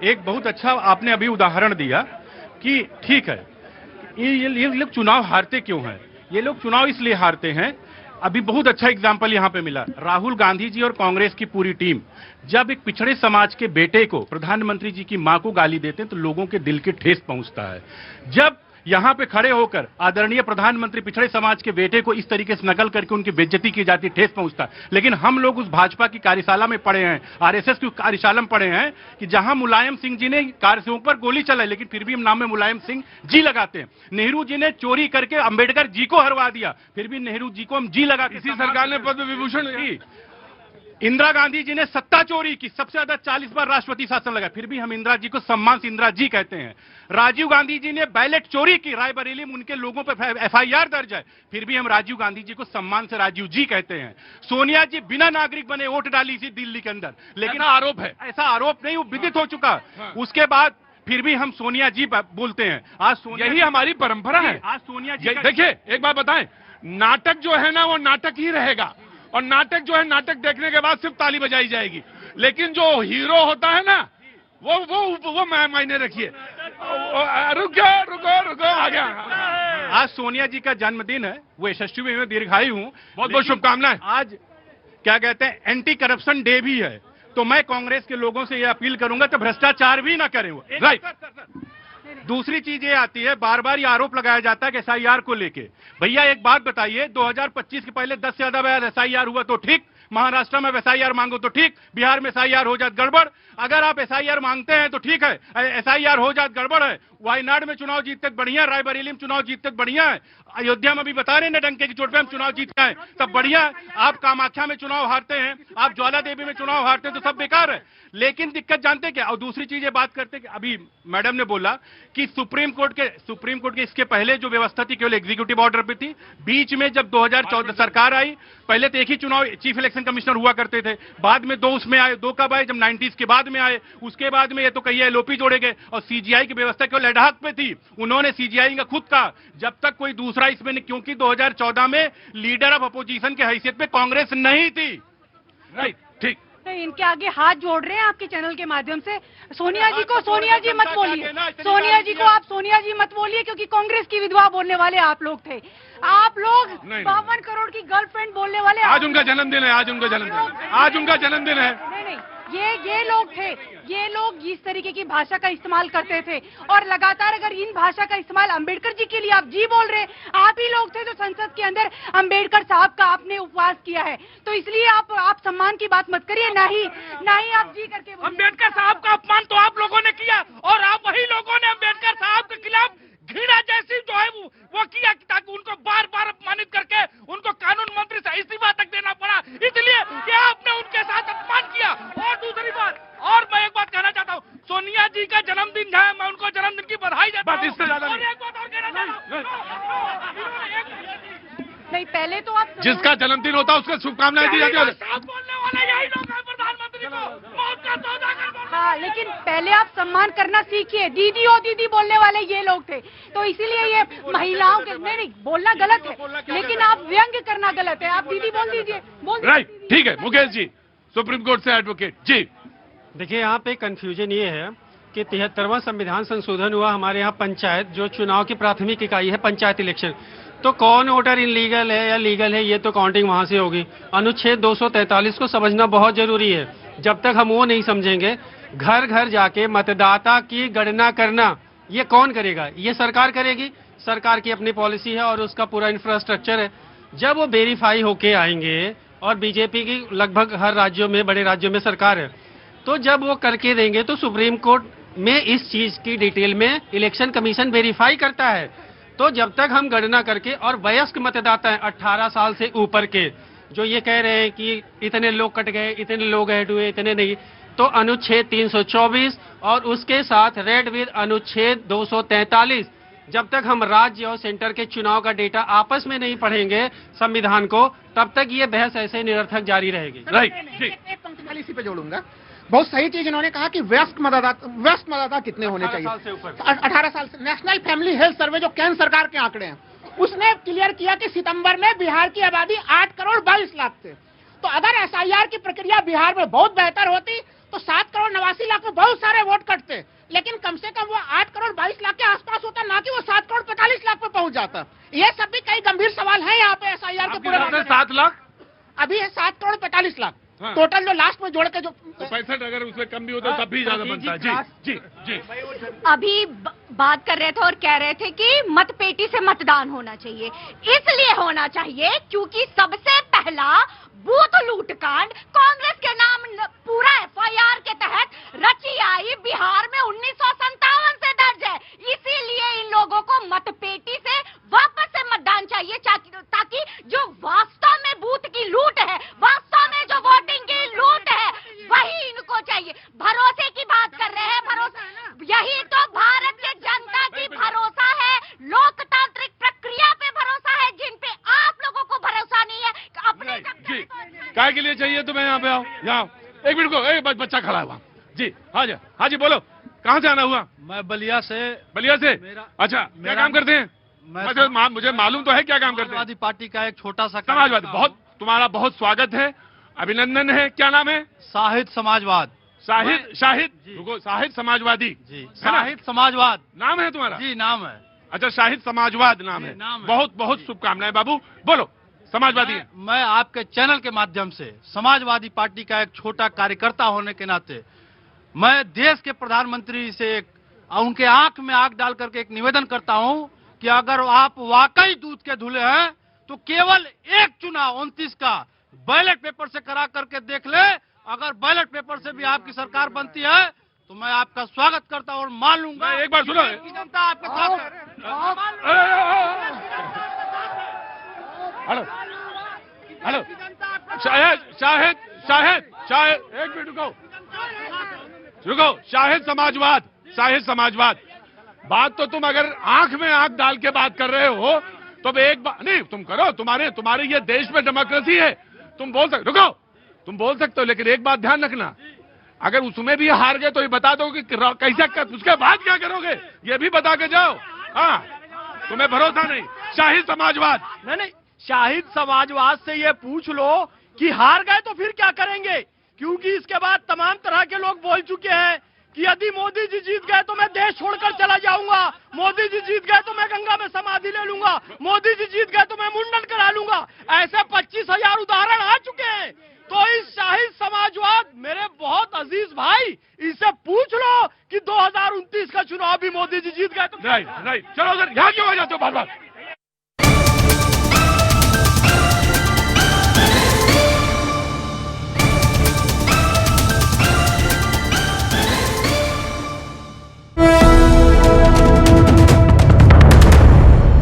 एक बहुत अच्छा आपने अभी उदाहरण दिया कि ठीक है, ये लोग चुनाव हारते क्यों हैं? ये लोग चुनाव इसलिए हारते हैं। अभी बहुत अच्छा एग्जाम्पल यहां पे मिला, राहुल गांधी जी और कांग्रेस की पूरी टीम जब एक पिछड़े समाज के बेटे को प्रधानमंत्री जी की मां को गाली देते हैं तो लोगों के दिल के ठेस पहुंचता है। जब यहां पे खड़े होकर आदरणीय प्रधानमंत्री पिछड़े समाज के बेटे को इस तरीके से नकल करके उनकी बेइज्जती की जाती, ठेस पहुंचता है। लेकिन हम लोग उस भाजपा की कार्यशाला में पढ़े हैं, आरएसएस की कार्यशाला में पढ़े हैं कि जहां मुलायम सिंह जी ने कार से ऊपर गोली चलाई लेकिन फिर भी हम नाम में मुलायम सिंह जी लगाते हैं। नेहरू जी ने चोरी करके अंबेडकर जी को हरवा दिया, फिर भी नेहरू जी को हम जी लगा, इसी सरकार ने पद्म विभूषण की। इंदिरा गांधी जी ने सत्ता चोरी की, सबसे ज्यादा 40 बार राष्ट्रपति शासन लगा, फिर भी हम इंदिरा जी को सम्मान से इंदिरा जी कहते हैं। राजीव गांधी जी ने बैलेट चोरी की, रायबरेली में उनके लोगों पर एफआईआर दर्ज है, फिर भी हम राजीव गांधी जी को सम्मान से राजीव जी कहते हैं। सोनिया जी बिना नागरिक बने वोट डाली इसी दिल्ली के अंदर, लेकिन आरोप है, ऐसा आरोप नहीं, वो विदित हो चुका। उसके बाद फिर भी हम सोनिया जी बोलते हैं। आज सोनिया, यही हमारी परंपरा है। आज सोनिया जी देखिए, एक बात बताएं, नाटक जो है ना वो नाटक ही रहेगा, और नाटक जो है नाटक देखने के बाद सिर्फ ताली बजाई जाएगी, लेकिन जो हीरो होता है ना वो मायने रखिए। रुको रुको रुको, आ गया। आज सोनिया जी का जन्मदिन है, वो यशस्वी में दीर्घायु हूं, बहुत बहुत शुभकामनाएं। आज क्या कहते हैं, एंटी करप्शन डे भी है, तो मैं कांग्रेस के लोगों से ये अपील करूंगा तो भ्रष्टाचार भी ना करें वो। राइट। दूसरी चीज ये आती है, बार बार ये आरोप लगाया जाता है कि एसआईआर को लेके। भैया एक बात बताइए, 2025 के पहले 10 से ज्यादा बार एसआईआर हुआ तो ठीक, महाराष्ट्र में एसआईआर मांगो तो ठीक, बिहार में एसआईआर हो जात गड़बड़। अगर आप एसआईआर मांगते हैं तो ठीक है, एसआईआर हो जात गड़बड़ है। वायनाड में चुनाव जीतते बढ़िया, रायबरेली में चुनाव जीतते बढ़िया है, अयोध्या में भी बता रहे हैं डंके की चोट पे हम चुनाव जीतते हैं, तब बढ़िया। आप कामाख्या में चुनाव हारते हैं, आप ज्वाला देवी में चुनाव हारते हैं, तो सब बेकार है। लेकिन दिक्कत जानते हैं क्या, और दूसरी चीज ये बात करते हैं कि अभी मैडम ने बोला कि सुप्रीम कोर्ट के इसके पहले जो व्यवस्था थी केवल एग्जीक्यूटिव ऑर्डर पे थी। बीच में जब 2014 सरकार आई, पहले तो एक ही चुनाव चीफ इलेक्शन कमिश्नर हुआ करते थे, बाद में दो उसमें आए, दो कब आए, जब 90s के बाद में आए। उसके बाद में ये तो कहिए एलओपी जोड़े गए, और सीजीआई की व्यवस्था केवल एडहॉक पे थी। उन्होंने सीजीआई का खुद कहा जब तक कोई दूसरा इसमें नहीं, क्योंकि 2014 में लीडर ऑफ अपोजिशन के हैसियत पे कांग्रेस नहीं थी। राइट, ठीक। इनके आगे हाथ जोड़ रहे हैं आपके चैनल के माध्यम से। सोनिया जी को सोनिया जी मत बोलिए, सोनिया जी को आप सोनिया जी मत बोलिए, क्योंकि कांग्रेस की विधवा बोलने वाले आप लोग थे। आप लोग 52 करोड़ की गर्लफ्रेंड बोलने वाले। आज उनका जन्मदिन है, आज उनका जन्मदिन है, आज उनका जन्मदिन है। नहीं, ये लोग थे, ये लोग इस तरीके की भाषा का इस्तेमाल करते थे, और लगातार अगर इन भाषा का इस्तेमाल अंबेडकर जी के लिए आप जी बोल रहे हैं, आप ही लोग थे जो संसद के अंदर अंबेडकर साहब का आपने उपवास किया है, तो इसलिए आप सम्मान की बात मत करिए, ना ही आप जी करके। अंबेडकर साहब का अपमान तो आप लोगों ने किया, और आप वही लोगों ने अंबेडकर साहब के खिलाफ घृणा जैसी जो है वो किया, ताकि उनको बार बार अपमानित करके उनको कानून मंत्री से इस्तीफा तक देना पड़ा, इसलिए कि आपने उनके साथ अपमान किया। और दूसरी बात, और मैं एक बात कहना चाहता हूँ, सोनिया जी का जन्मदिन है, मैं उनको जन्मदिन की बधाई देता हूँ। इससे ज्यादा नहीं, पहले तो आप जिसका जन्मदिन होता है उसको शुभकामनाएं दी जाती है। बोलने वाले यही लोग हैं, प्रधानमंत्री को मौत का सौदा कर। हाँ, लेकिन पहले आप सम्मान करना सीखिए। दीदी ओ दीदी बोलने वाले ये लोग थे, तो इसीलिए ये महिलाओं के नहीं बोलना गलत है, लेकिन आप व्यंग्य करना गलत है। आप दीदी बोल दीजिए, राइट, ठीक है। मुकेश जी, सुप्रीम कोर्ट से एडवोकेट जी। देखिए, यहाँ पे कंफ्यूजन ये है कि 73वां संविधान संशोधन हुआ हमारे यहाँ पंचायत, जो चुनाव की प्राथमिक इकाई है पंचायत इलेक्शन, तो कौन वोटर इनलीगल है या लीगल है ये तो काउंटिंग वहां से होगी। अनुच्छेद 243 को समझना बहुत जरूरी है। जब तक हम वो नहीं समझेंगे, घर घर जाके मतदाता की गणना करना ये कौन करेगा? ये सरकार करेगी। सरकार की अपनी पॉलिसी है और उसका पूरा इंफ्रास्ट्रक्चर है। जब वो वेरीफाई होके आएंगे, और बीजेपी की लगभग हर राज्यों में, बड़े राज्यों में सरकार है, तो जब वो करके देंगे तो सुप्रीम कोर्ट में इस चीज की डिटेल में इलेक्शन कमीशन वेरीफाई करता है। तो जब तक हम गणना करके, और वयस्क मतदाता हैं 18 साल से ऊपर के, जो ये कह रहे हैं कि इतने लोग कट गए, इतने लोग ऐड हुए, इतने नहीं, तो अनुच्छेद 324 और उसके साथ रेड विद अनुच्छेद 243, जब तक हम राज्य और सेंटर के चुनाव का डेटा आपस में नहीं पढ़ेंगे संविधान को, तब तक ये बहस ऐसे निरर्थक जारी रहेगी। राइट, एक पंक्ति मैं इसी पे जोड़ूंगा। बहुत सही चीज इन्होंने कहा कि वयस्क मतदाता कितने होने चाहिए। 18 साल से। नेशनल फैमिली हेल्थ सर्वे जो केंद्र सरकार के आंकड़े हैं, उसने क्लियर किया कि सितंबर में बिहार की आबादी 8 करोड़ 22 लाख थी। तो अगर एसआईआर की प्रक्रिया बिहार में बहुत बेहतर होती तो 7,89,00,000 में बहुत सारे वोट कटते, लेकिन कम से कम वो 8,22,00,000 के आसपास होता, ना कि वो 7,45,00,000 पे पहुंच जाता। ये सब भी कई गंभीर सवाल हैं यहाँ पे SIR के पूरे। 7 लाख अभी है 7,45,00,000 हाँ। टोटल, जो लास्ट में जोड़ के जो तो 65 अगर उसमें कम भी होता तब भी ज्यादा बनता है। जी जी जी। अभी बात कर रहे थे और कह रहे थे कि मतपेटी से मतदान होना चाहिए। इसलिए होना चाहिए क्योंकि सबसे पहला बूथ लूटकांड कांग्रेस के नाम पूरा FIR के तहत रची आई बिहार में 1957 से दर्ज है। इसीलिए इन लोगों को मतपेटी से वापस से मतदान चाहिए, ताकि जो वास्तव में बूथ की लूट है, वास्तव में जो वोटिंग की लूट है, वही इनको चाहिए। भरोसे की बात कर रहे हैं, भरोसा यही तो भारत की जनता की भरोसा है, लोकतांत्रिक प्रक्रिया पे भरोसा है, जिन पे आप लोगों को भरोसा नहीं है। अपने जी काय के लिए चाहिए तुम्हें? यहाँ पे आओ, यहाँ एक मिनट को, एक बच्चा खड़ा है वहाँ। जी हाँ जी बोलो, कहाँ से आना हुआ? मैं बलिया से। बलिया से? अच्छा, क्या काम करते हैं? मुझे मालूम तो है क्या काम करते हैं। समाजवादी पार्टी का एक छोटा सा समाजवादी, तुम्हारा बहुत स्वागत है, अभिनंदन है। क्या नाम है? शाहिद समाजवाद। शाहिद रुको, शाहिद समाजवादी जी, शाहिद समाजवाद नाम है तुम्हारा? जी नाम है। अच्छा, शाहिद समाजवाद नाम है। बहुत बहुत शुभकामनाएं बाबू। बोलो, समाजवादी है। मैं आपके चैनल के माध्यम से समाजवादी पार्टी का एक छोटा कार्यकर्ता होने के नाते मैं देश के प्रधानमंत्री से उनके आंख में आंख डाल करके एक निवेदन करता हूं कि अगर आप वाकई दूध के धुले हैं तो केवल एक चुनाव 29 का बैलेट पेपर से करा करके देख ले। अगर बैलेट पेपर से भी आपकी सरकार बनती है तो मैं आपका स्वागत करता हूं और मान लूंगा। एक बार सुनो, जनता आपके साथ है। हेलो शाहिद एक मिनट रुको। शाहिद समाजवाद बात तो तुम अगर आंख में आंख डाल के बात कर रहे हो तो एक बात नहीं तुम करो, तुम्हारे ये देश में डेमोक्रेसी है, तुम बोल सकते। रुको, तुम बोल सकते हो, लेकिन एक बात ध्यान रखना, अगर उसमें भी हार गए तो ये बता दो कि कैसे, उसके बाद क्या करोगे ये भी बता के जाओ। हाँ, तुम्हें भरोसा नहीं। शाहिद समाजवाद नहीं, शाहिद समाजवाद से ये पूछ लो कि हार गए तो फिर क्या करेंगे, क्योंकि इसके बाद तमाम तरह के लोग बोल चुके हैं कि यदि मोदी जी जीत गए तो मैं देश छोड़कर चला जाऊंगा, मोदी जी जीत गए तो मैं गंगा में समाधि ले लूंगा, मोदी जी जीत गए तो मैं मुंडन करा लूंगा। ऐसे 25,000 उदाहरण आ चुके हैं। तो इस शाहिद समाजवाद मेरे बहुत अजीज भाई, इसे पूछ लो कि 2029 का चुनाव भी मोदी जी जीत गए तो नहीं, चलो सर, यहाँ क्यों आ जाते हो बार बार?